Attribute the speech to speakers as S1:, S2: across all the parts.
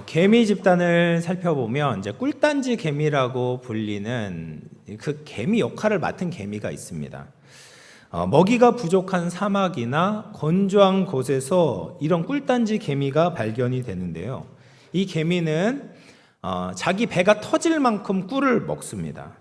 S1: 개미 집단을 살펴보면 이제 꿀단지 개미라고 불리는 그 개미 역할을 맡은 개미가 있습니다. 먹이가 부족한 사막이나 건조한 곳에서 이런 꿀단지 개미가 발견이 되는데요. 이 개미는 자기 배가 터질 만큼 꿀을 먹습니다.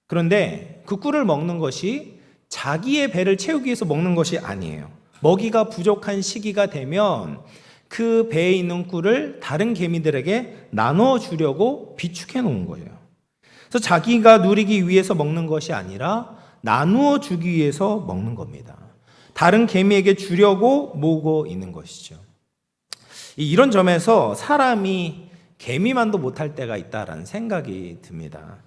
S1: 그런데 그 꿀을 먹는 것이 자기의 배를 채우기 위해서 먹는 것이 아니에요. 먹이가 부족한 시기가 되면 그 배에 있는 꿀을 다른 개미들에게 나눠 주려고 비축해 놓은 거예요. 그래서 자기가 누리기 위해서 먹는 것이 아니라 나누어 주기 위해서 먹는 겁니다. 다른 개미에게 주려고 모으고 있는 것이죠. 이런 점에서 사람이 개미만도 못할 때가 있다라는 생각이 듭니다.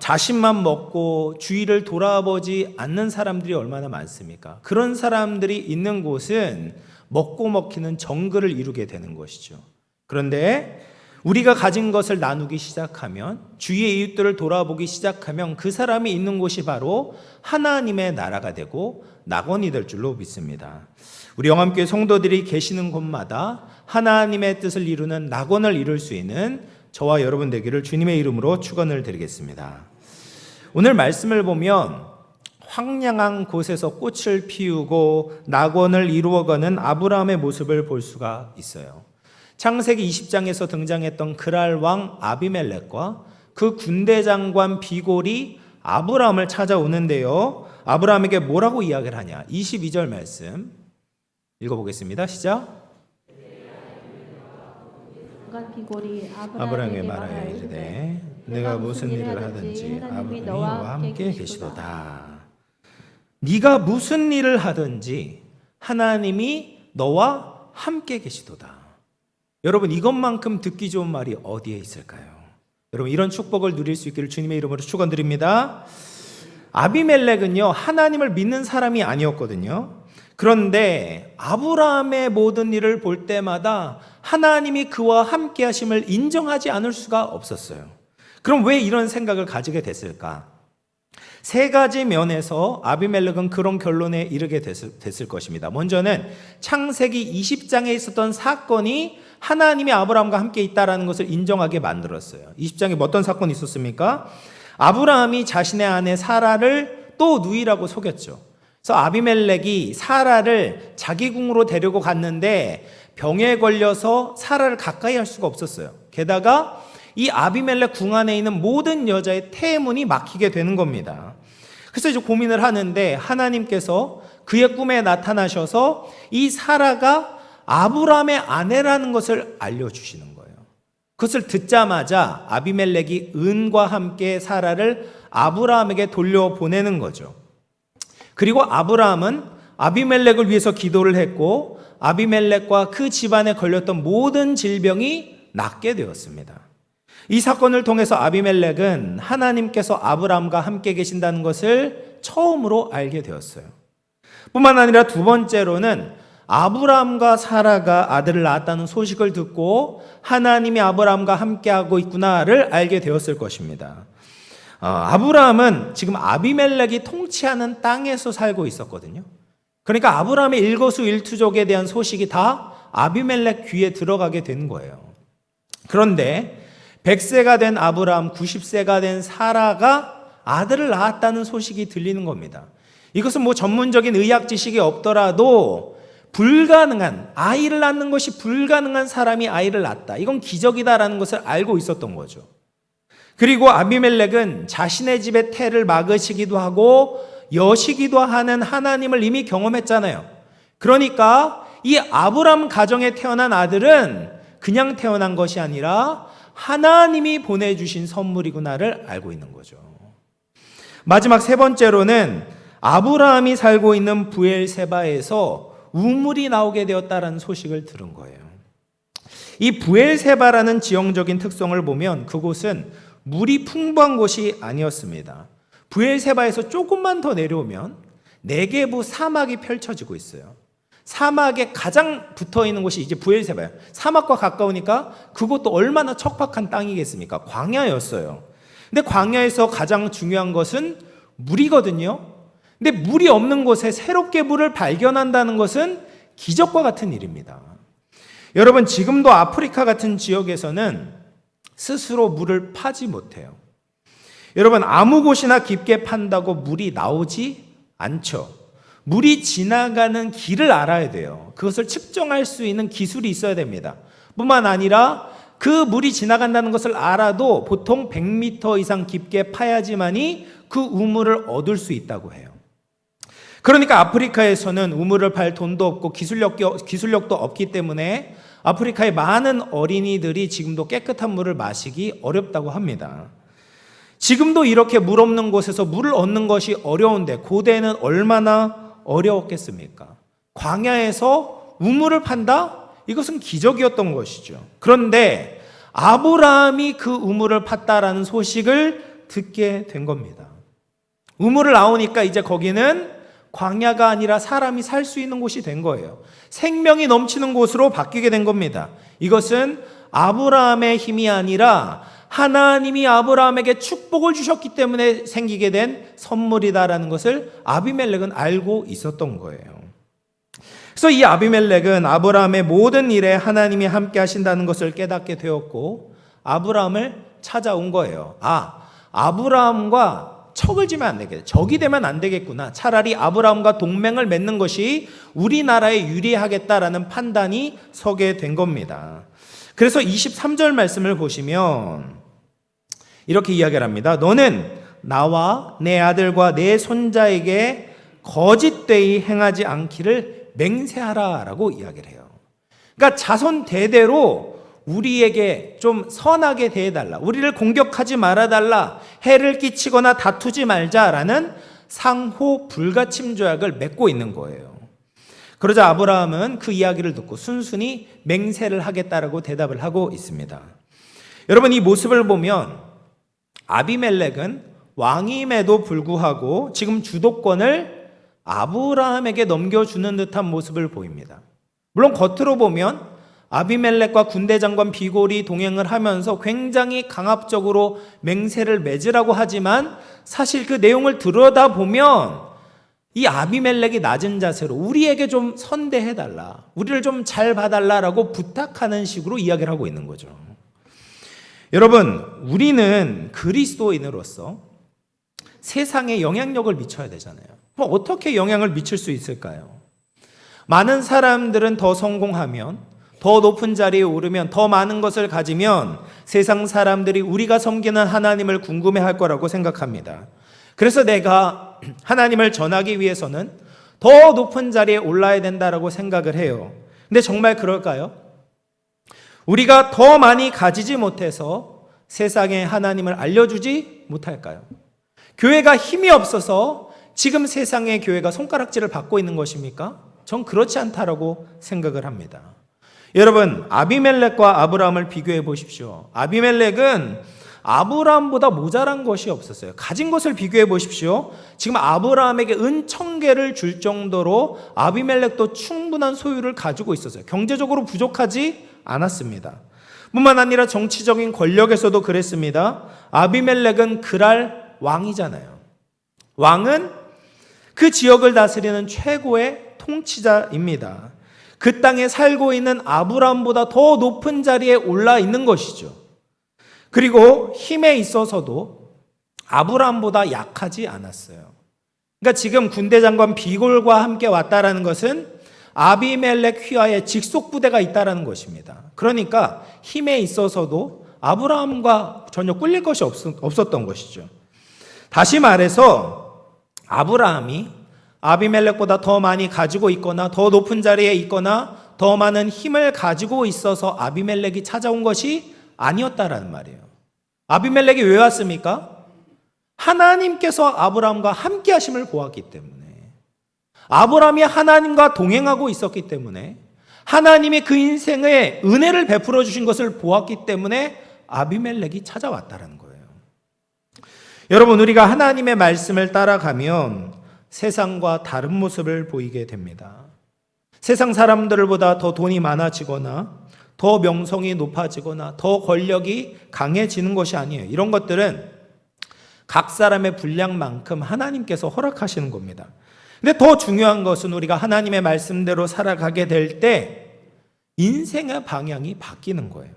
S1: 자신만 먹고 주위를 돌아보지 않는 사람들이 얼마나 많습니까? 그런 사람들이 있는 곳은 먹고 먹히는 정글을 이루게 되는 것이죠. 그런데 우리가 가진 것을 나누기 시작하면, 주위의 이웃들을 돌아보기 시작하면 그 사람이 있는 곳이 바로 하나님의 나라가 되고 낙원이 될 줄로 믿습니다. 우리 영암교회 성도들이 계시는 곳마다 하나님의 뜻을 이루는 낙원을 이룰 수 있는 저와 여러분 되기를 주님의 이름으로 축원을 드리겠습니다. 오늘 말씀을 보면 황량한 곳에서 꽃을 피우고 낙원을 이루어가는 아브라함의 모습을 볼 수가 있어요. 창세기 20장에서 등장했던 그랄 왕 아비멜렉과 그 군대 장관 비골이 아브라함을 찾아오는데요. 아브라함에게 뭐라고 이야기를 하냐? 22절 말씀 읽어보겠습니다. 시작. 아브라함에게 말하여 이르되 내가 무슨 일을 하든지 하나님이 너와 함께 계시도다. 네가 무슨 일을 하든지 하나님이 너와 함께 계시도다. 여러분, 이것만큼 듣기 좋은 말이 어디에 있을까요? 여러분, 이런 축복을 누릴 수 있기를 주님의 이름으로 축원드립니다. 아비멜렉은요, 하나님을 믿는 사람이 아니었거든요. 그런데 아브라함의 모든 일을 볼 때마다 하나님이 그와 함께 하심을 인정하지 않을 수가 없었어요. 그럼 왜 이런 생각을 가지게 됐을까? 세 가지 면에서 아비멜렉은 그런 결론에 이르게 됐을 것입니다. 먼저는 창세기 20장에 있었던 사건이 하나님이 아브라함과 함께 있다는 것을 인정하게 만들었어요. 20장에 어떤 사건이 있었습니까? 아브라함이 자신의 아내 사라를 또 누이라고 속였죠. 그래서 아비멜렉이 사라를 자기 궁으로 데리고 갔는데 병에 걸려서 사라를 가까이 할 수가 없었어요. 게다가 이 아비멜렉 궁 안에 있는 모든 여자의 태문이 막히게 되는 겁니다. 그래서 이제 고민을 하는데 하나님께서 그의 꿈에 나타나셔서 이 사라가 아브라함의 아내라는 것을 알려주시는 거예요. 그것을 듣자마자 아비멜렉이 은과 함께 사라를 아브라함에게 돌려보내는 거죠. 그리고 아브라함은 아비멜렉을 위해서 기도를 했고 아비멜렉과 그 집안에 걸렸던 모든 질병이 낫게 되었습니다. 이 사건을 통해서 아비멜렉은 하나님께서 아브라함과 함께 계신다는 것을 처음으로 알게 되었어요. 뿐만 아니라 두 번째로는 아브라함과 사라가 아들을 낳았다는 소식을 듣고 하나님이 아브라함과 함께하고 있구나를 알게 되었을 것입니다. 아브라함은 지금 아비멜렉이 통치하는 땅에서 살고 있었거든요. 그러니까 아브라함의 일거수일투족에 대한 소식이 다 아비멜렉 귀에 들어가게 된 거예요. 그런데 100세가 된 아브라함, 90세가 된 사라가 아들을 낳았다는 소식이 들리는 겁니다. 이것은 뭐 전문적인 의학 지식이 없더라도 불가능한, 아이를 낳는 것이 불가능한 사람이 아이를 낳았다. 이건 기적이다라는 것을 알고 있었던 거죠. 그리고 아비멜렉은 자신의 집의 태를 막으시기도 하고 여시기도 하는 하나님을 이미 경험했잖아요. 그러니까 이 아브라함 가정에 태어난 아들은 그냥 태어난 것이 아니라 하나님이 보내주신 선물이구나를 알고 있는 거죠. 마지막 세 번째로는 아브라함이 살고 있는 부엘세바에서 우물이 나오게 되었다라는 소식을 들은 거예요. 이 부엘세바라는 지형적인 특성을 보면 그곳은 물이 풍부한 곳이 아니었습니다. 부엘세바에서 조금만 더 내려오면 네게부 사막이 펼쳐지고 있어요. 사막에 가장 붙어 있는 곳이 이제 부엘세바예요. 사막과 가까우니까 그것도 얼마나 척박한 땅이겠습니까? 광야였어요. 근데 광야에서 가장 중요한 것은 물이거든요. 근데 물이 없는 곳에 새롭게 물을 발견한다는 것은 기적과 같은 일입니다. 여러분, 지금도 아프리카 같은 지역에서는 스스로 물을 파지 못해요. 여러분, 아무 곳이나 깊게 판다고 물이 나오지 않죠. 물이 지나가는 길을 알아야 돼요. 그것을 측정할 수 있는 기술이 있어야 됩니다. 뿐만 아니라 그 물이 지나간다는 것을 알아도 보통 100m 이상 깊게 파야지만이 그 우물을 얻을 수 있다고 해요. 그러니까 아프리카에서는 우물을 팔 돈도 없고 기술력도 없기 때문에 아프리카의 많은 어린이들이 지금도 깨끗한 물을 마시기 어렵다고 합니다. 지금도 이렇게 물 없는 곳에서 물을 얻는 것이 어려운데 고대에는 얼마나 어려웠겠습니까? 광야에서 우물을 판다? 이것은 기적이었던 것이죠. 그런데 아브라함이 그 우물을 팠다라는 소식을 듣게 된 겁니다. 우물을 나오니까 이제 거기는 광야가 아니라 사람이 살 수 있는 곳이 된 거예요. 생명이 넘치는 곳으로 바뀌게 된 겁니다. 이것은 아브라함의 힘이 아니라 하나님이 아브라함에게 축복을 주셨기 때문에 생기게 된 선물이다라는 것을 아비멜렉은 알고 있었던 거예요. 그래서 이 아비멜렉은 아브라함의 모든 일에 하나님이 함께 하신다는 것을 깨닫게 되었고 아브라함을 찾아온 거예요. 아브라함과 척을 지면 안 되겠다. 적이 되면 안 되겠구나. 차라리 아브라함과 동맹을 맺는 것이 우리나라에 유리하겠다라는 판단이 서게 된 겁니다. 그래서 23절 말씀을 보시면 이렇게 이야기를 합니다. 너는 나와 내 아들과 내 손자에게 거짓되이 행하지 않기를 맹세하라 라고 이야기를 해요. 그러니까 자손 대대로 우리에게 좀 선하게 대해달라, 우리를 공격하지 말아달라, 해를 끼치거나 다투지 말자라는 상호 불가침 조약을 맺고 있는 거예요. 그러자 아브라함은 그 이야기를 듣고 순순히 맹세를 하겠다라고 대답을 하고 있습니다. 여러분, 이 모습을 보면 아비멜렉은 왕임에도 불구하고 지금 주도권을 아브라함에게 넘겨주는 듯한 모습을 보입니다. 물론 겉으로 보면 아비멜렉과 군대 장관 비골이 동행을 하면서 굉장히 강압적으로 맹세를 맺으라고 하지만 사실 그 내용을 들여다보면 이 아비멜렉이 낮은 자세로 우리에게 좀 선대해달라, 우리를 좀 잘 봐달라라고 부탁하는 식으로 이야기를 하고 있는 거죠. 여러분, 우리는 그리스도인으로서 세상에 영향력을 미쳐야 되잖아요. 그럼 어떻게 영향을 미칠 수 있을까요? 많은 사람들은 더 성공하면, 더 높은 자리에 오르면, 더 많은 것을 가지면 세상 사람들이 우리가 섬기는 하나님을 궁금해할 거라고 생각합니다. 그래서 내가 하나님을 전하기 위해서는 더 높은 자리에 올라야 된다라고 생각을 해요. 근데 정말 그럴까요? 우리가 더 많이 가지지 못해서 세상에 하나님을 알려주지 못할까요? 교회가 힘이 없어서 지금 세상의 교회가 손가락질을 받고 있는 것입니까? 전 그렇지 않다라고 생각을 합니다. 여러분, 아비멜렉과 아브라함을 비교해 보십시오. 아비멜렉은 아브라함보다 모자란 것이 없었어요. 가진 것을 비교해 보십시오. 지금 아브라함에게 은 1000개를 줄 정도로 아비멜렉도 충분한 소유를 가지고 있었어요. 경제적으로 부족하지 않았습니다. 뿐만 아니라 정치적인 권력에서도 그랬습니다. 아비멜렉은 그랄 왕이잖아요. 왕은 그 지역을 다스리는 최고의 통치자입니다. 그 땅에 살고 있는 아브라함보다 더 높은 자리에 올라 있는 것이죠. 그리고 힘에 있어서도 아브라함보다 약하지 않았어요. 그러니까 지금 군대 장관 비골과 함께 왔다라는 것은 아비멜렉 휘하에 직속 부대가 있다라는 것입니다. 그러니까 힘에 있어서도 아브라함과 전혀 꿀릴 것이 없었던 것이죠. 다시 말해서 아브라함이 아비멜렉보다 더 많이 가지고 있거나 더 높은 자리에 있거나 더 많은 힘을 가지고 있어서 아비멜렉이 찾아온 것이 아니었다라는 말이에요. 아비멜렉이 왜 왔습니까? 하나님께서 아브라함과 함께 하심을 보았기 때문에, 아브라함이 하나님과 동행하고 있었기 때문에, 하나님이 그 인생에 은혜를 베풀어 주신 것을 보았기 때문에 아비멜렉이 찾아왔다라는 거예요. 여러분, 우리가 하나님의 말씀을 따라가면 세상과 다른 모습을 보이게 됩니다. 세상 사람들보다 더 돈이 많아지거나 더 명성이 높아지거나 더 권력이 강해지는 것이 아니에요. 이런 것들은 각 사람의 분량만큼 하나님께서 허락하시는 겁니다. 근데 더 중요한 것은 우리가 하나님의 말씀대로 살아가게 될 때 인생의 방향이 바뀌는 거예요.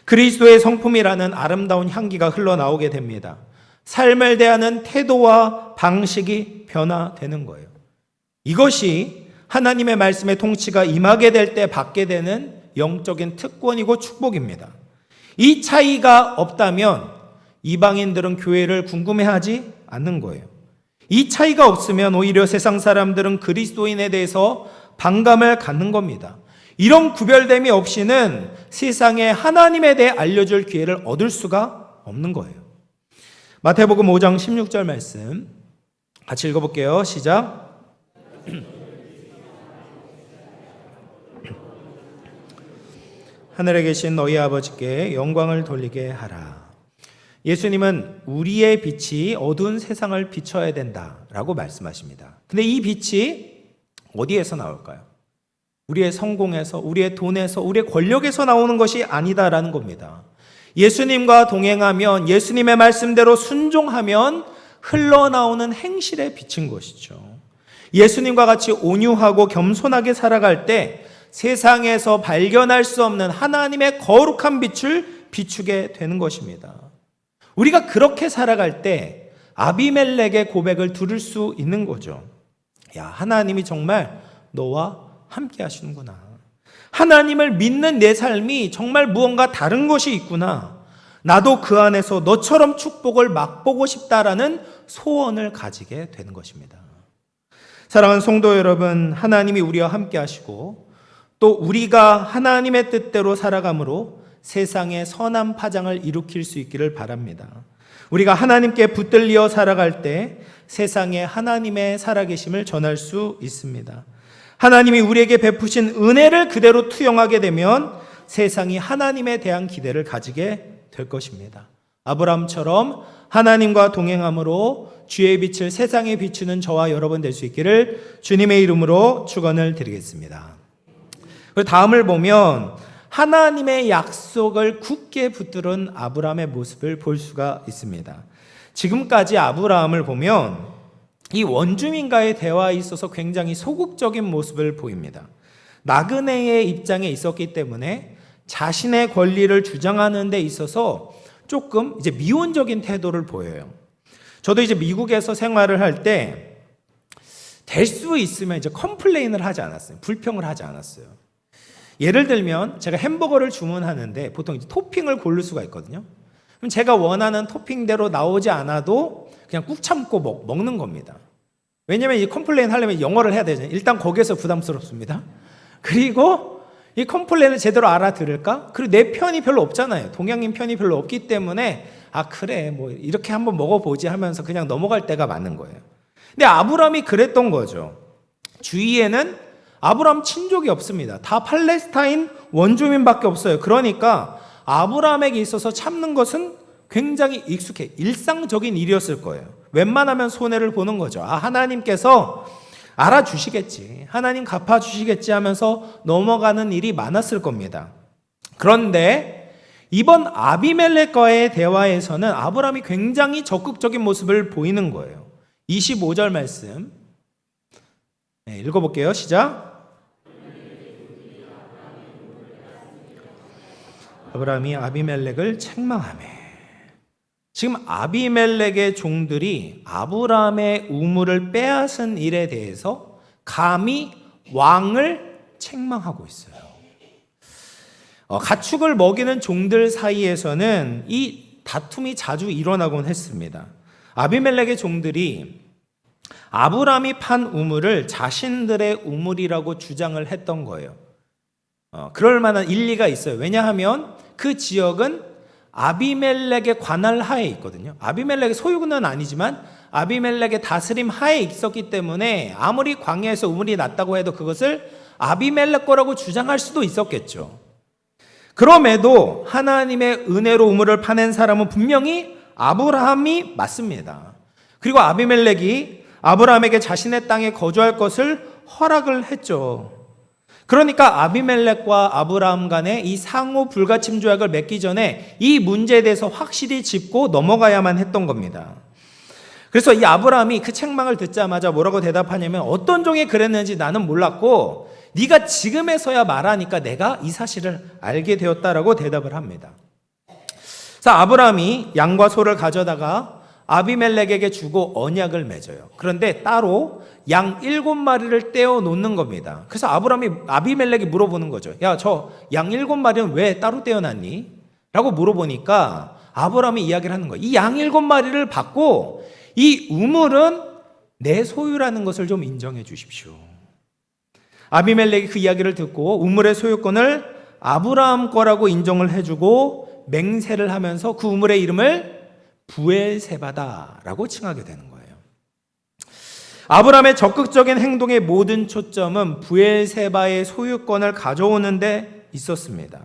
S1: 그리스도의 성품이라는 아름다운 향기가 흘러나오게 됩니다. 삶을 대하는 태도와 방식이 변화되는 거예요. 이것이 하나님의 말씀의 통치가 임하게 될 때 받게 되는 영적인 특권이고 축복입니다. 이 차이가 없다면 이방인들은 교회를 궁금해하지 않는 거예요. 이 차이가 없으면 오히려 세상 사람들은 그리스도인에 대해서 반감을 갖는 겁니다. 이런 구별됨이 없이는 세상에 하나님에 대해 알려줄 기회를 얻을 수가 없는 거예요. 마태복음 5장 16절 말씀 같이 읽어볼게요. 시작. 하늘에 계신 너희 아버지께 영광을 돌리게 하라. 예수님은 우리의 빛이 어두운 세상을 비춰야 된다라고 말씀하십니다. 근데 이 빛이 어디에서 나올까요? 우리의 성공에서, 우리의 돈에서, 우리의 권력에서 나오는 것이 아니다라는 겁니다. 예수님과 동행하면, 예수님의 말씀대로 순종하면 흘러나오는 행실에 비친 것이죠. 예수님과 같이 온유하고 겸손하게 살아갈 때 세상에서 발견할 수 없는 하나님의 거룩한 빛을 비추게 되는 것입니다. 우리가 그렇게 살아갈 때 아비멜렉의 고백을 들을 수 있는 거죠. 야, 하나님이 정말 너와 함께 하시는구나. 하나님을 믿는 내 삶이 정말 무언가 다른 것이 있구나. 나도 그 안에서 너처럼 축복을 맛보고 싶다라는 소원을 가지게 되는 것입니다. 사랑하는 성도 여러분, 하나님이 우리와 함께 하시고 또 우리가 하나님의 뜻대로 살아감으로 세상에 선한 파장을 일으킬 수 있기를 바랍니다. 우리가 하나님께 붙들려 살아갈 때 세상에 하나님의 살아계심을 전할 수 있습니다. 하나님이 우리에게 베푸신 은혜를 그대로 투영하게 되면 세상이 하나님에 대한 기대를 가지게 될 것입니다. 아브라함처럼 하나님과 동행함으로 주의 빛을 세상에 비추는 저와 여러분 될 수 있기를 주님의 이름으로 축원을 드리겠습니다. 다음을 보면 하나님의 약속을 굳게 붙들은 아브라함의 모습을 볼 수가 있습니다. 지금까지 아브라함을 보면 이 원주민과의 대화에 있어서 굉장히 소극적인 모습을 보입니다. 나그네의 입장에 있었기 때문에 자신의 권리를 주장하는 데 있어서 조금 이제 미온적인 태도를 보여요. 저도 이제 미국에서 생활을 할 때 될 수 있으면 이제 컴플레인을 하지 않았어요. 불평을 하지 않았어요. 예를 들면 제가 햄버거를 주문하는데 보통 이제 토핑을 고를 수가 있거든요. 그럼 제가 원하는 토핑대로 나오지 않아도 그냥 꾹 참고 먹는 겁니다. 왜냐면 이 컴플레인 하려면 영어를 해야 되잖아요. 일단 거기에서 부담스럽습니다. 그리고 이 컴플레인을 제대로 알아들을까? 그리고 내 편이 별로 없잖아요. 동양인 편이 별로 없기 때문에 아 그래 뭐 이렇게 한번 먹어보지 하면서 그냥 넘어갈 때가 많은 거예요. 근데 아브라함이 그랬던 거죠. 주위에는 아브라함 친족이 없습니다. 다 팔레스타인 원주민밖에 없어요. 그러니까 아브라함에게 있어서 참는 것은 굉장히 익숙해 일상적인 일이었을 거예요. 웬만하면 손해를 보는 거죠. 아 하나님께서 알아주시겠지, 하나님 갚아주시겠지 하면서 넘어가는 일이 많았을 겁니다. 그런데 이번 아비멜렉과의 대화에서는 아브라함이 굉장히 적극적인 모습을 보이는 거예요. 25절 말씀 읽어볼게요. 시작. 아브라함이 아비멜렉을 책망하며. 지금 아비멜렉의 종들이 아브라함의 우물을 빼앗은 일에 대해서 감히 왕을 책망하고 있어요. 가축을 먹이는 종들 사이에서는 이 다툼이 자주 일어나곤 했습니다. 아비멜렉의 종들이 아브라함이 판 우물을 자신들의 우물이라고 주장을 했던 거예요. 그럴 만한 일리가 있어요. 왜냐하면 그 지역은 아비멜렉의 관할 하에 있거든요. 아비멜렉의 소유는 아니지만 아비멜렉의 다스림 하에 있었기 때문에 아무리 광야에서 우물이 났다고 해도 그것을 아비멜렉 거라고 주장할 수도 있었겠죠. 그럼에도 하나님의 은혜로 우물을 파낸 사람은 분명히 아브라함이 맞습니다. 그리고 아비멜렉이 아브라함에게 자신의 땅에 거주할 것을 허락을 했죠. 그러니까 아비멜렉과 아브라함 간에 이 상호 불가침 조약을 맺기 전에 이 문제에 대해서 확실히 짚고 넘어가야만 했던 겁니다. 그래서 이 아브라함이 그 책망을 듣자마자 뭐라고 대답하냐면 어떤 종이 그랬는지 나는 몰랐고 네가 지금에서야 말하니까 내가 이 사실을 알게 되었다라고 대답을 합니다. 자, 아브라함이 양과 소를 가져다가 아비멜렉에게 주고 언약을 맺어요. 그런데 따로 양 7마리를 떼어 놓는 겁니다. 그래서 아비멜렉이 물어보는 거죠. 야, 저 양 7마리는 왜 따로 떼어놨니? 라고 물어보니까 아브라함이 이야기를 하는 거예요. 이 양 7마리를 받고 이 우물은 내 소유라는 것을 좀 인정해 주십시오. 아비멜렉이 그 이야기를 듣고 우물의 소유권을 아브라함 거라고 인정을 해주고 맹세를 하면서 그 우물의 이름을 부엘세바다라고 칭하게 되는 거예요. 아브라함의 적극적인 행동의 모든 초점은 부엘세바의 소유권을 가져오는 데 있었습니다.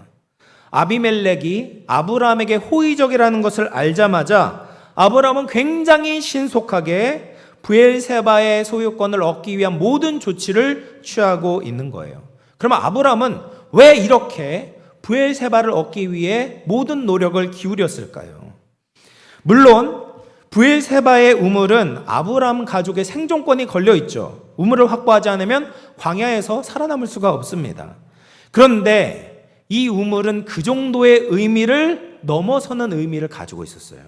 S1: 아비멜렉이 아브라함에게 호의적이라는 것을 알자마자 아브라함은 굉장히 신속하게 부엘세바의 소유권을 얻기 위한 모든 조치를 취하고 있는 거예요. 그러면 아브라함은 왜 이렇게 부엘세바를 얻기 위해 모든 노력을 기울였을까요? 물론 부엘세바의 우물은 아브라함 가족의 생존권이 걸려 있죠. 우물을 확보하지 않으면 광야에서 살아남을 수가 없습니다. 그런데 이 우물은 그 정도의 의미를 넘어서는 의미를 가지고 있었어요.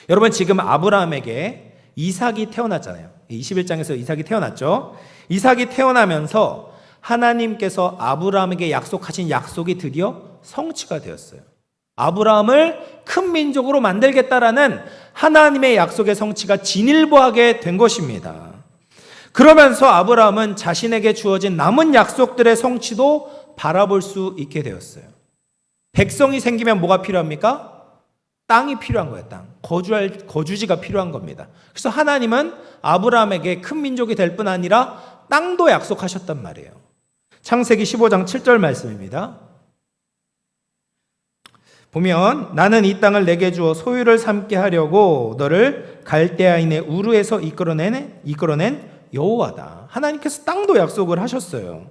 S1: 여러분, 지금 아브라함에게 이삭이 태어났잖아요. 21장에서 이삭이 태어났죠. 이삭이 태어나면서 하나님께서 아브라함에게 약속하신 약속이 드디어 성취가 되었어요. 아브라함을 큰 민족으로 만들겠다라는 하나님의 약속의 성취가 진일보하게 된 것입니다. 그러면서 아브라함은 자신에게 주어진 남은 약속들의 성취도 바라볼 수 있게 되었어요. 백성이 생기면 뭐가 필요합니까? 땅이 필요한 거예요. 땅. 거주지가 필요한 겁니다. 그래서 하나님은 아브라함에게 큰 민족이 될 뿐 아니라 땅도 약속하셨단 말이에요. 창세기 15장 7절 말씀입니다. 보면 나는 이 땅을 내게 주어 소유를 삼게 하려고 너를 갈대아인의 우르에서 이끌어낸 여호와다. 하나님께서 땅도 약속을 하셨어요.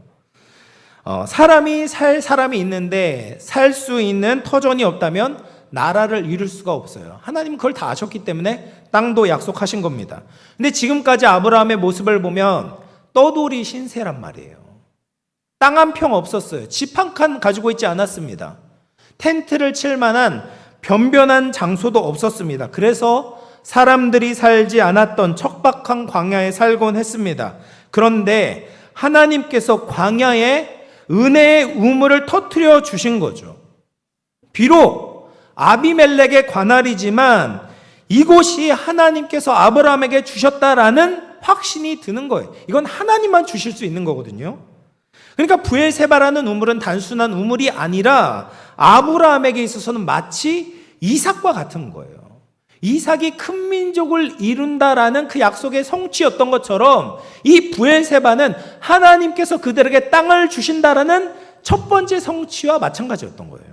S1: 사람이 있는데 살 수 있는 터전이 없다면 나라를 이룰 수가 없어요. 하나님은 그걸 다 아셨기 때문에 땅도 약속하신 겁니다. 근데 지금까지 아브라함의 모습을 보면 떠돌이 신세란 말이에요. 땅 한 평 없었어요. 집 한 칸 가지고 있지 않았습니다. 텐트를 칠 만한 변변한 장소도 없었습니다. 그래서 사람들이 살지 않았던 척박한 광야에 살곤 했습니다. 그런데 하나님께서 광야에 은혜의 우물을 터뜨려 주신 거죠. 비록 아비멜렉의 관할이지만 이곳이 하나님께서 아브라함에게 주셨다라는 확신이 드는 거예요. 이건 하나님만 주실 수 있는 거거든요. 그러니까 부엘세바라는 우물은 단순한 우물이 아니라 아브라함에게 있어서는 마치 이삭과 같은 거예요. 이삭이 큰 민족을 이룬다라는 그 약속의 성취였던 것처럼 이 부엘세바는 하나님께서 그들에게 땅을 주신다라는 첫 번째 성취와 마찬가지였던 거예요.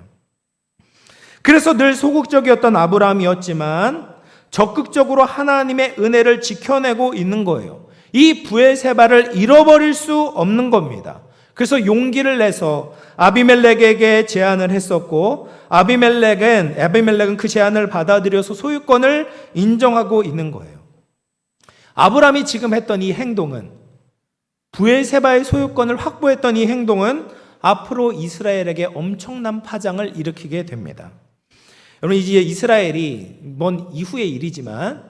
S1: 그래서 늘 소극적이었던 아브라함이었지만 적극적으로 하나님의 은혜를 지켜내고 있는 거예요. 이 부엘세바를 잃어버릴 수 없는 겁니다. 그래서 용기를 내서 아비멜렉에게 제안을 했었고 아비멜렉은 그 제안을 받아들여서 소유권을 인정하고 있는 거예요. 아브라함이 지금 했던 이 행동은, 부엘세바의 소유권을 확보했던 이 행동은 앞으로 이스라엘에게 엄청난 파장을 일으키게 됩니다. 여러분, 이제 이스라엘이 먼 이후의 일이지만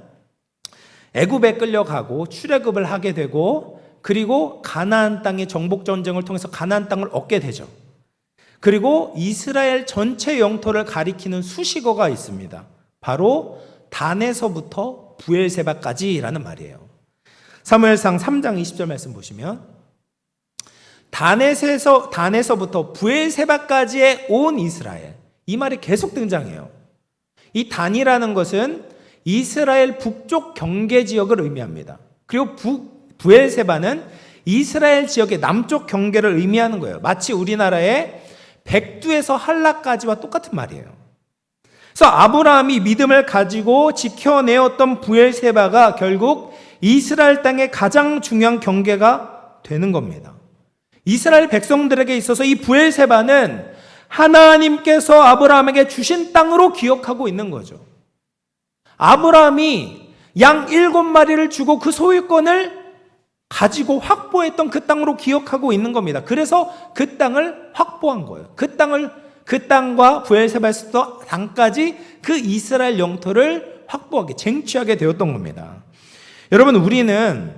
S1: 애굽에 끌려가고 출애굽을 하게 되고 그리고 가나안 땅의 정복 전쟁을 통해서 가나안 땅을 얻게 되죠. 그리고 이스라엘 전체 영토를 가리키는 수식어가 있습니다. 바로 단에서부터 부엘세바까지라는 말이에요. 사무엘상 3장 20절 말씀 보시면 단에서부터 부엘세바까지의 온 이스라엘, 이 말이 계속 등장해요. 이 단이라는 것은 이스라엘 북쪽 경계 지역을 의미합니다. 그리고 부엘세바는 이스라엘 지역의 남쪽 경계를 의미하는 거예요. 마치 우리나라의 백두에서 한라까지와 똑같은 말이에요. 그래서 아브라함이 믿음을 가지고 지켜내었던 부엘세바가 결국 이스라엘 땅의 가장 중요한 경계가 되는 겁니다. 이스라엘 백성들에게 있어서 이 부엘세바는 하나님께서 아브라함에게 주신 땅으로 기억하고 있는 거죠. 아브라함이 양 7마리를 주고 그 소유권을 가지고 확보했던 그 땅으로 기억하고 있는 겁니다. 그래서 그 땅을 확보한 거예요. 그 땅과 브엘세바에서 땅까지 그 이스라엘 영토를 확보하게 쟁취하게 되었던 겁니다. 여러분, 우리는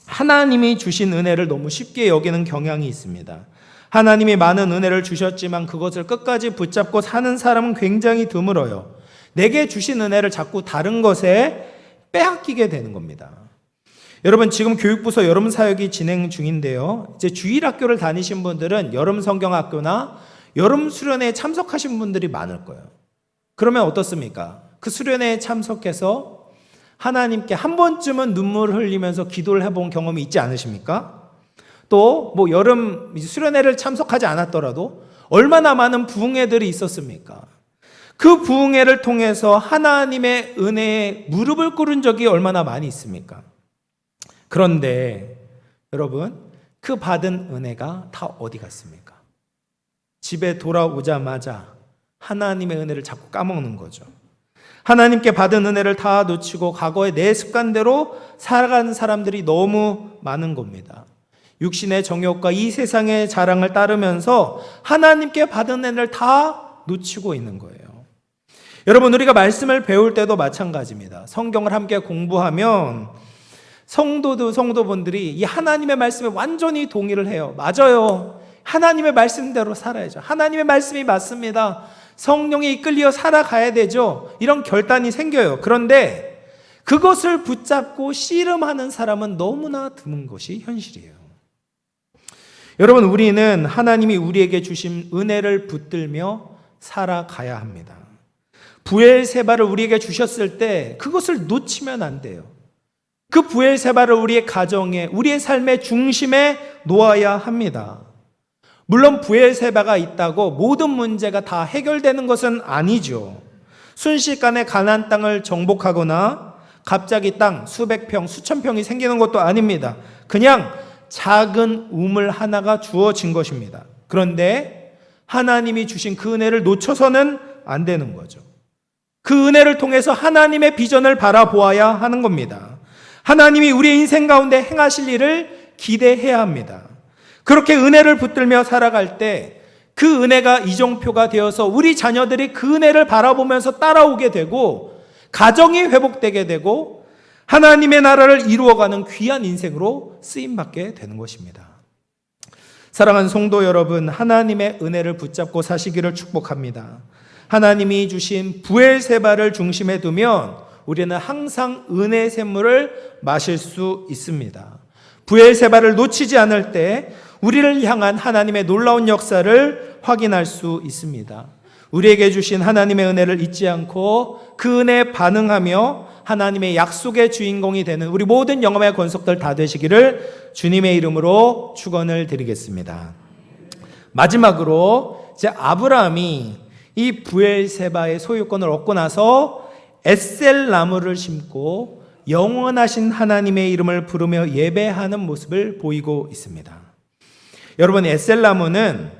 S1: 하나님이 주신 은혜를 너무 쉽게 여기는 경향이 있습니다. 하나님이 많은 은혜를 주셨지만 그것을 끝까지 붙잡고 사는 사람은 굉장히 드물어요. 내게 주신 은혜를 자꾸 다른 것에 빼앗기게 되는 겁니다. 여러분, 지금 교육부서 여름 사역이 진행 중인데요. 이제 주일학교를 다니신 분들은 여름 성경학교나 여름 수련회에 참석하신 분들이 많을 거예요. 그러면 어떻습니까? 그 수련회에 참석해서 하나님께 한 번쯤은 눈물을 흘리면서 기도를 해본 경험이 있지 않으십니까? 또 여름 수련회를 참석하지 않았더라도 얼마나 많은 부흥회들이 있었습니까? 그 부흥회를 통해서 하나님의 은혜에 무릎을 꿇은 적이 얼마나 많이 있습니까? 그런데 여러분, 그 받은 은혜가 다 어디 갔습니까? 집에 돌아오자마자 하나님의 은혜를 자꾸 까먹는 거죠. 하나님께 받은 은혜를 다 놓치고 과거의 내 습관대로 살아가는 사람들이 너무 많은 겁니다. 육신의 정욕과 이 세상의 자랑을 따르면서 하나님께 받은 은혜를 다 놓치고 있는 거예요. 여러분, 우리가 말씀을 배울 때도 마찬가지입니다. 성경을 함께 공부하면 성도분들이 이 하나님의 말씀에 완전히 동의를 해요. 맞아요. 하나님의 말씀대로 살아야죠. 하나님의 말씀이 맞습니다. 성령에 이끌려 살아가야 되죠. 이런 결단이 생겨요. 그런데 그것을 붙잡고 씨름하는 사람은 너무나 드문 것이 현실이에요. 여러분, 우리는 하나님이 우리에게 주신 은혜를 붙들며 살아가야 합니다. 브엘세바를 우리에게 주셨을 때 그것을 놓치면 안 돼요. 그 브엘세바를 우리의 가정에, 우리의 삶의 중심에 놓아야 합니다. 물론 브엘세바가 있다고 모든 문제가 다 해결되는 것은 아니죠. 순식간에 가나안 땅을 정복하거나 갑자기 땅 수백 평, 수천 평이 생기는 것도 아닙니다. 그냥 작은 우물 하나가 주어진 것입니다. 그런데 하나님이 주신 그 은혜를 놓쳐서는 안 되는 거죠. 그 은혜를 통해서 하나님의 비전을 바라보아야 하는 겁니다. 하나님이 우리의 인생 가운데 행하실 일을 기대해야 합니다. 그렇게 은혜를 붙들며 살아갈 때 그 은혜가 이정표가 되어서 우리 자녀들이 그 은혜를 바라보면서 따라오게 되고 가정이 회복되게 되고 하나님의 나라를 이루어가는 귀한 인생으로 쓰임받게 되는 것입니다. 사랑하는 성도 여러분, 하나님의 은혜를 붙잡고 사시기를 축복합니다. 하나님이 주신 브엘세바를 중심에 두면 우리는 항상 은혜의 샘물을 마실 수 있습니다. 브엘세바를 놓치지 않을 때 우리를 향한 하나님의 놀라운 역사를 확인할 수 있습니다. 우리에게 주신 하나님의 은혜를 잊지 않고 그 은혜에 반응하며 하나님의 약속의 주인공이 되는 우리 모든 영혼의 권속들 다 되시기를 주님의 이름으로 축원을 드리겠습니다. 마지막으로 이제 아브라함이 이 브엘세바의 소유권을 얻고 나서 에셀 나무를 심고 영원하신 하나님의 이름을 부르며 예배하는 모습을 보이고 있습니다. 여러분, 에셀 나무는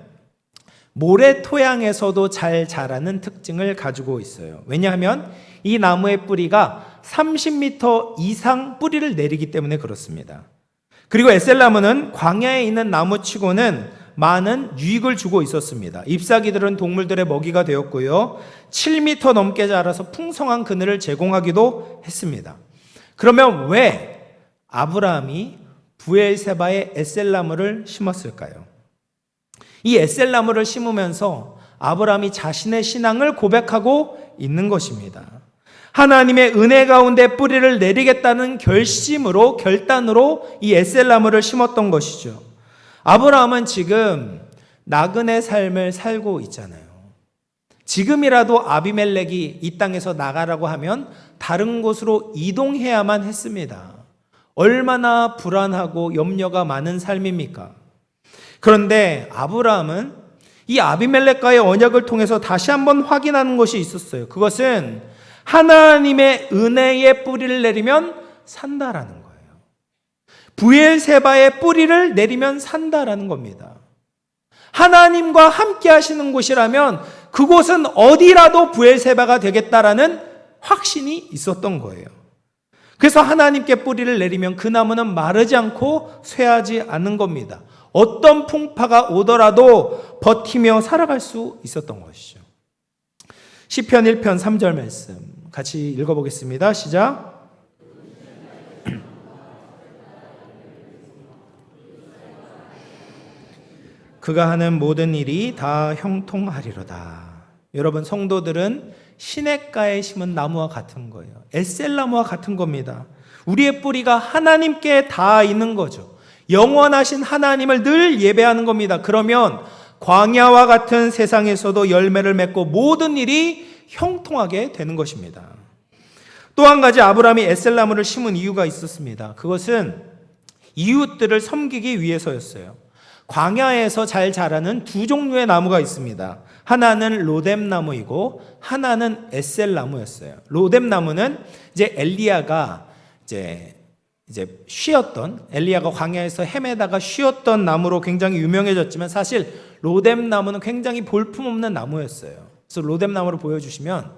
S1: 모래 토양에서도 잘 자라는 특징을 가지고 있어요. 왜냐하면 이 나무의 뿌리가 30m 이상 뿌리를 내리기 때문에 그렇습니다. 그리고 에셀 나무는 광야에 있는 나무치고는 많은 유익을 주고 있었습니다. 잎사귀들은 동물들의 먹이가 되었고요. 7m 넘게 자라서 풍성한 그늘을 제공하기도 했습니다. 그러면 왜 아브라함이 브엘세바의 에셀나무를 심었을까요? 이 에셀나무를 심으면서 아브라함이 자신의 신앙을 고백하고 있는 것입니다. 하나님의 은혜 가운데 뿌리를 내리겠다는 결단으로 이 에셀나무를 심었던 것이죠. 아브라함은 지금 나그네 삶을 살고 있잖아요. 지금이라도 아비멜렉이 이 땅에서 나가라고 하면 다른 곳으로 이동해야만 했습니다. 얼마나 불안하고 염려가 많은 삶입니까? 그런데 아브라함은 이 아비멜렉과의 언약을 통해서 다시 한번 확인하는 것이 있었어요. 그것은 하나님의 은혜의 뿌리를 내리면 산다라는 거예요. 브엘세바의 뿌리를 내리면 산다라는 겁니다. 하나님과 함께 하시는 곳이라면 그곳은 어디라도 브엘세바가 되겠다라는 확신이 있었던 거예요. 그래서 하나님께 뿌리를 내리면 그 나무는 마르지 않고 쇠하지 않는 겁니다. 어떤 풍파가 오더라도 버티며 살아갈 수 있었던 것이죠. 시편 1편 3절 말씀 같이 읽어보겠습니다. 시작. 그가 하는 모든 일이 다 형통하리로다. 여러분, 성도들은 시냇가에 심은 나무와 같은 거예요. 에셀나무와 같은 겁니다. 우리의 뿌리가 하나님께 닿아 있는 거죠. 영원하신 하나님을 늘 예배하는 겁니다. 그러면 광야와 같은 세상에서도 열매를 맺고 모든 일이 형통하게 되는 것입니다. 또 한 가지 아브라함이 에셀나무를 심은 이유가 있었습니다. 그것은 이웃들을 섬기기 위해서였어요. 광야에서 잘 자라는 두 종류의 나무가 있습니다. 하나는 로뎀나무이고 하나는 에셀나무였어요. 로뎀나무는 이제 엘리야가 이제 쉬었던, 엘리야가 광야에서 헤매다가 쉬었던 나무로 굉장히 유명해졌지만 사실 로뎀나무는 굉장히 볼품없는 나무였어요. 그래서 로뎀나무를 보여주시면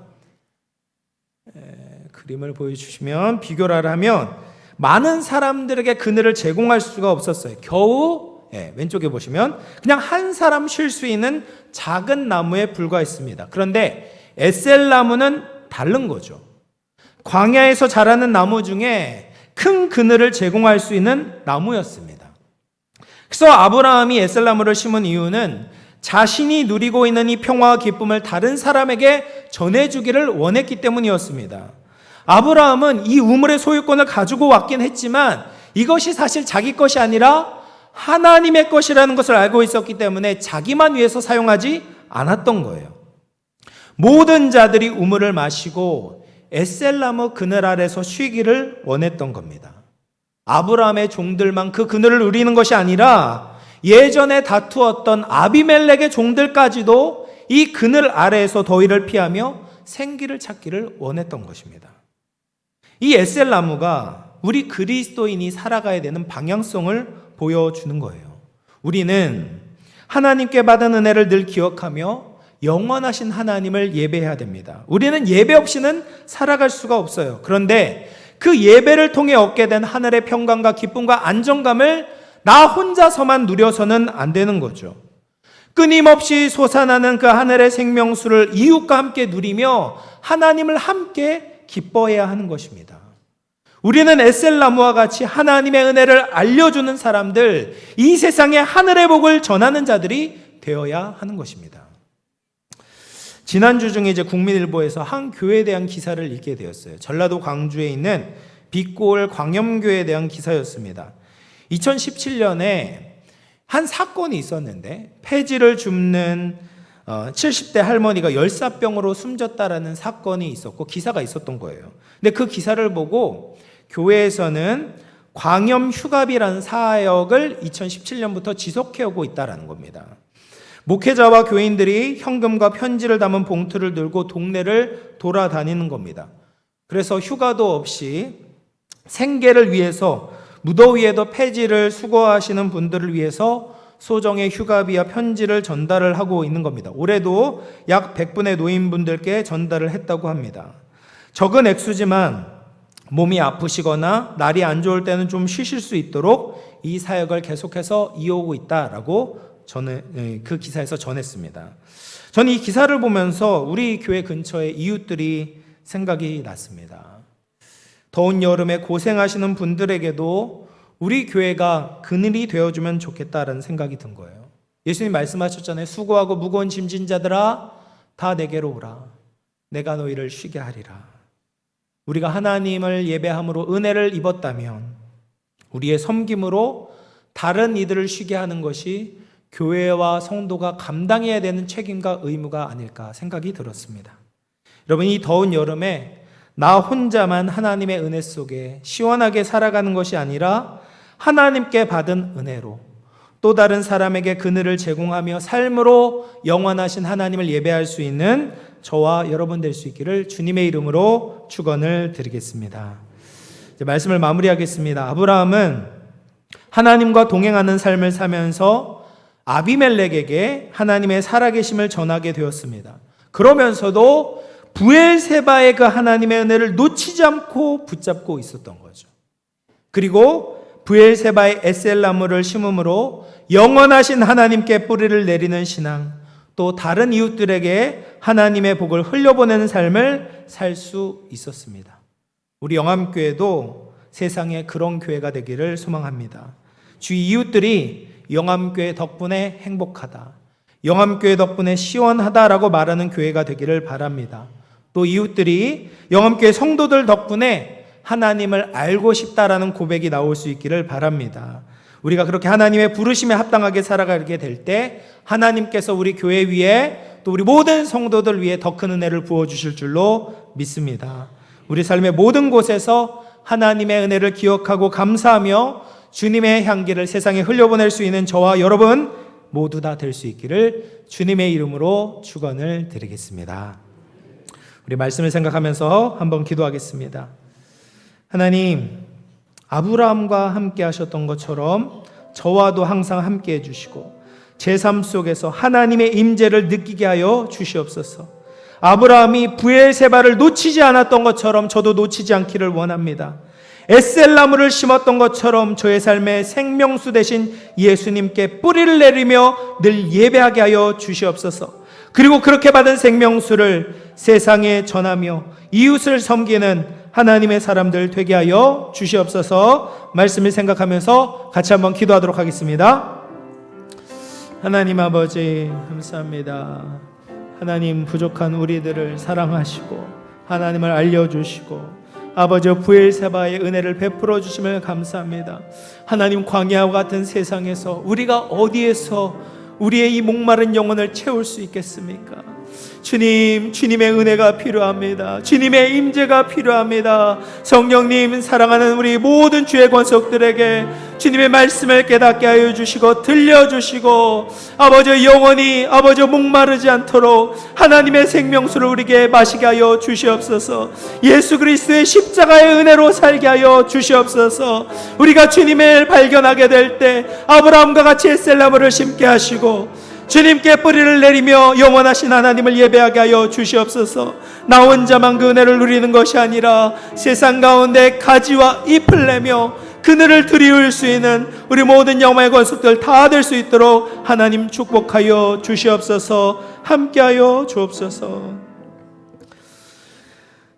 S1: 그림을 보여주시면 비교를 하면 많은 사람들에게 그늘을 제공할 수가 없었어요. 겨우 왼쪽에 보시면 그냥 한 사람 쉴 수 있는 작은 나무에 불과했습니다. 그런데 에셀나무는 다른 거죠. 광야에서 자라는 나무 중에 큰 그늘을 제공할 수 있는 나무였습니다. 그래서 아브라함이 에셀나무를 심은 이유는 자신이 누리고 있는 이 평화와 기쁨을 다른 사람에게 전해주기를 원했기 때문이었습니다. 아브라함은 이 우물의 소유권을 가지고 왔긴 했지만 이것이 사실 자기 것이 아니라 하나님의 것이라는 것을 알고 있었기 때문에 자기만 위해서 사용하지 않았던 거예요. 모든 자들이 우물을 마시고 에셀나무 그늘 아래서 쉬기를 원했던 겁니다. 아브라함의 종들만 그 그늘을 누리는 것이 아니라 예전에 다투었던 아비멜렉의 종들까지도 이 그늘 아래에서 더위를 피하며 생기를 찾기를 원했던 것입니다. 이 에셀나무가 우리 그리스도인이 살아가야 되는 방향성을 보여주는 거예요. 우리는 하나님께 받은 은혜를 늘 기억하며 영원하신 하나님을 예배해야 됩니다. 우리는 예배 없이는 살아갈 수가 없어요. 그런데 그 예배를 통해 얻게 된 하늘의 평강과 기쁨과 안정감을 나 혼자서만 누려서는 안 되는 거죠. 끊임없이 솟아나는 그 하늘의 생명수를 이웃과 함께 누리며 하나님을 함께 기뻐해야 하는 것입니다. 우리는 에셀나무와 같이 하나님의 은혜를 알려주는 사람들, 이 세상에 하늘의 복을 전하는 자들이 되어야 하는 것입니다. 지난주 중에 국민일보에서 한 교회에 대한 기사를 읽게 되었어요. 전라도 광주에 있는 빛골 광염교회에 대한 기사였습니다. 2017년에 한 사건이 있었는데 폐지를 줍는 70대 할머니가 열사병으로 숨졌다라는 사건이 있었고 기사가 있었던 거예요. 근데 그 기사를 보고 교회에서는 광염 휴갑이라는 사역을 2017년부터 지속해오고 있다는 겁니다. 목회자와 교인들이 현금과 편지를 담은 봉투를 들고 동네를 돌아다니는 겁니다. 그래서 휴가도 없이 생계를 위해서 무더위에도 폐지를 수고하시는 분들을 위해서 소정의 휴가비와 편지를 전달을 하고 있는 겁니다. 올해도 약 100분의 노인분들께 전달을 했다고 합니다. 적은 액수지만 몸이 아프시거나 날이 안 좋을 때는 좀 쉬실 수 있도록 이 사역을 계속해서 이어오고 있다라고 그 기사에서 전했습니다. 저는 이 기사를 보면서 우리 교회 근처의 이웃들이 생각이 났습니다. 더운 여름에 고생하시는 분들에게도 우리 교회가 그늘이 되어주면 좋겠다라는 생각이 든 거예요. 예수님 말씀하셨잖아요. 수고하고 무거운 짐진 자들아 다 내게로 오라. 내가 너희를 쉬게 하리라. 우리가 하나님을 예배함으로 은혜를 입었다면 우리의 섬김으로 다른 이들을 쉬게 하는 것이 교회와 성도가 감당해야 되는 책임과 의무가 아닐까 생각이 들었습니다. 여러분, 이 더운 여름에 나 혼자만 하나님의 은혜 속에 시원하게 살아가는 것이 아니라 하나님께 받은 은혜로 또 다른 사람에게 그늘을 제공하며 삶으로 영원하신 하나님을 예배할 수 있는 저와 여러분 될 수 있기를 주님의 이름으로 축원을 드리겠습니다. 이제 말씀을 마무리하겠습니다. 아브라함은 하나님과 동행하는 삶을 살면서 아비멜렉에게 하나님의 살아계심을 전하게 되었습니다. 그러면서도 브엘세바의 그 하나님의 은혜를 놓치지 않고 붙잡고 있었던 거죠. 그리고 브엘세바의 에셀나무를 심음으로 영원하신 하나님께 뿌리를 내리는 신앙, 또 다른 이웃들에게 하나님의 복을 흘려보내는 삶을 살 수 있었습니다. 우리 영암교회도 세상에 그런 교회가 되기를 소망합니다. 주위 이웃들이 영암교회 덕분에 행복하다, 영암교회 덕분에 시원하다라고 말하는 교회가 되기를 바랍니다. 또 이웃들이 영암교회 성도들 덕분에 하나님을 알고 싶다라는 고백이 나올 수 있기를 바랍니다. 우리가 그렇게 하나님의 부르심에 합당하게 살아가게 될 때 하나님께서 우리 교회 위에 또 우리 모든 성도들 위에 더 큰 은혜를 부어주실 줄로 믿습니다. 우리 삶의 모든 곳에서 하나님의 은혜를 기억하고 감사하며 주님의 향기를 세상에 흘려보낼 수 있는 저와 여러분 모두 다 될 수 있기를 주님의 이름으로 축원을 드리겠습니다. 우리 말씀을 생각하면서 한번 기도하겠습니다. 하나님, 아브라함과 함께 하셨던 것처럼 저와도 항상 함께 해주시고 제 삶 속에서 하나님의 임재를 느끼게 하여 주시옵소서. 아브라함이 브엘세바를 놓치지 않았던 것처럼 저도 놓치지 않기를 원합니다. 에셀나무를 심었던 것처럼 저의 삶에 생명수 되신 예수님께 뿌리를 내리며 늘 예배하게 하여 주시옵소서. 그리고 그렇게 받은 생명수를 세상에 전하며 이웃을 섬기는 하나님의 사람들 되게 하여 주시옵소서. 말씀을 생각하면서 같이 한번 기도하도록 하겠습니다. 하나님 아버지 감사합니다. 하나님, 부족한 우리들을 사랑하시고 하나님을 알려주시고 아버지 브엘세바의 은혜를 베풀어 주심을 감사합니다. 하나님, 광야와 같은 세상에서 우리가 어디에서 우리의 이 목마른 영혼을 채울 수 있겠습니까? 주님, 주님의 은혜가 필요합니다. 주님의 임재가 필요합니다. 성령님, 사랑하는 우리 모든 주의 권속들에게 주님의 말씀을 깨닫게 하여 주시고 들려주시고 아버지 영원히 아버지 목마르지 않도록 하나님의 생명수를 우리에게 마시게 하여 주시옵소서. 예수 그리스도의 십자가의 은혜로 살게 하여 주시옵소서. 우리가 주님을 발견하게 될 때 아브라함과 같이 에셀나무를 심게 하시고 주님께 뿌리를 내리며 영원하신 하나님을 예배하게 하여 주시옵소서. 나 혼자만 그 은혜를 누리는 것이 아니라 세상 가운데 가지와 잎을 내며 그늘을 드리울 수 있는 우리 모든 영광의 권속들 다 될 수 있도록 하나님 축복하여 주시옵소서. 함께하여 주옵소서.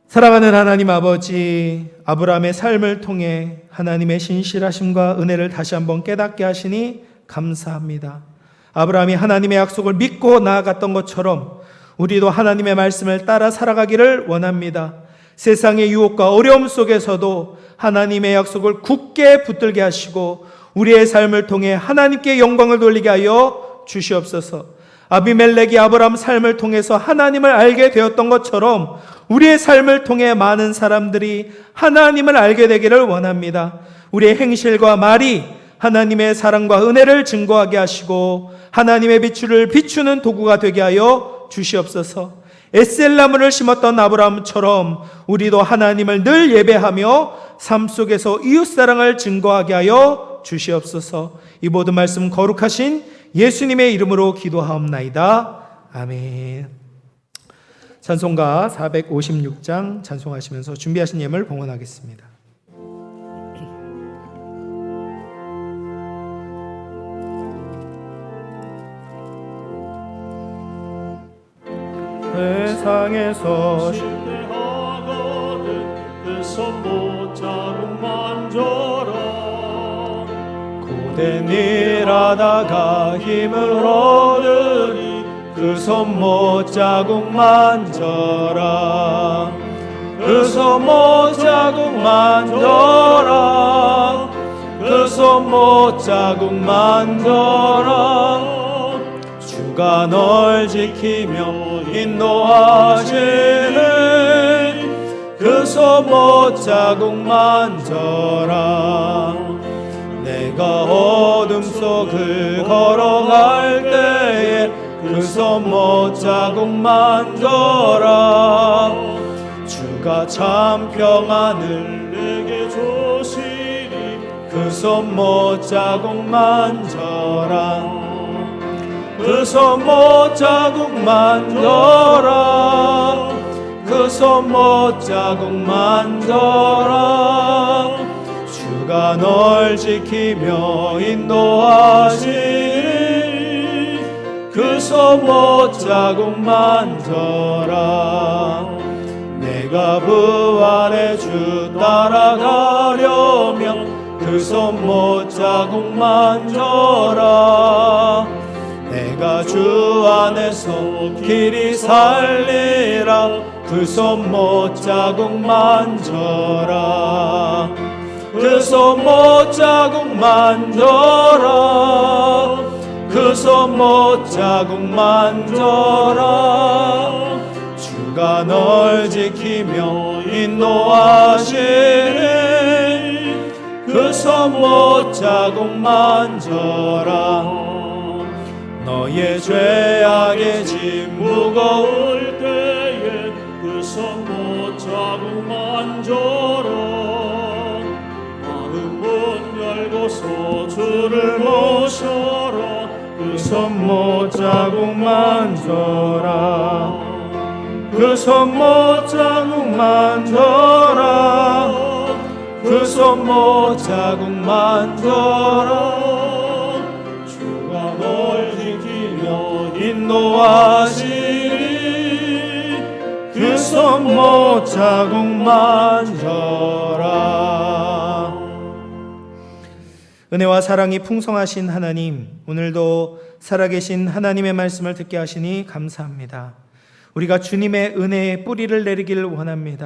S1: 사랑하는 하나님 아버지, 아브라함의 삶을 통해 하나님의 신실하심과 은혜를 다시 한번 깨닫게 하시니 감사합니다. 아브라함이 하나님의 약속을 믿고 나아갔던 것처럼 우리도 하나님의 말씀을 따라 살아가기를 원합니다. 세상의 유혹과 어려움 속에서도 하나님의 약속을 굳게 붙들게 하시고 우리의 삶을 통해 하나님께 영광을 돌리게 하여 주시옵소서. 아비멜렉이 아브라함 삶을 통해서 하나님을 알게 되었던 것처럼 우리의 삶을 통해 많은 사람들이 하나님을 알게 되기를 원합니다. 우리의 행실과 말이 하나님의 사랑과 은혜를 증거하게 하시고 하나님의 빛을 비추는 도구가 되게 하여 주시옵소서. 에셀나무를 심었던 아브라함처럼 우리도 하나님을 늘 예배하며 삶 속에서 이웃사랑을 증거하게 하여 주시옵소서. 이 모든 말씀 거룩하신 예수님의 이름으로 기도하옵나이다. 아멘. 찬송가 456장 찬송하시면서 준비하신 예물 봉헌하겠습니다. 세상에서
S2: 실패하거든 그 손못자국 만져라.
S1: 고된 일 하다가 힘을 얻으니 그 손못자국 만져라. 그 손못자국 만져라. 그 손못자국 만져라. 주가 널 지키며 인도하시는 그 손못자국 만져라. 내가 어둠 속을 걸어갈 때에 그 손못자국 만져라. 주가 참 평안을
S2: 내게 주시니
S1: 그 손못자국 만져라. 그 손못자국 만져라. 그 손못자국 만져라. 주가 널 지키며 인도하시리. 그 손못자국 만져라. 내가 부활의 주 따라가려면 그 손못자국 만져라. 내가 주 안에서 길이 살리라. 그 손못자국 만져라. 그 손못자국 만져라. 그 손못자국 만져라. 주가 널 지키며 인도하시리. 그 손못자국 만져라. 너의 죄악의 짐 무거울
S2: 때에 그 손못자국 만져라. 마음 문 열고서 주를 모셔라.
S1: 그 손못자국 만져라. 그 손못자국 만져라. 그 손못자국 만져라. 주가 널 지키며 인도하시리. 그 손못자국 만져라. 은혜와 사랑이 풍성하신 하나님, 오늘도 살아계신 하나님의 말씀을 듣게 하시니 감사합니다. 우리가 주님의 은혜의 뿌리를 내리기를 원합니다.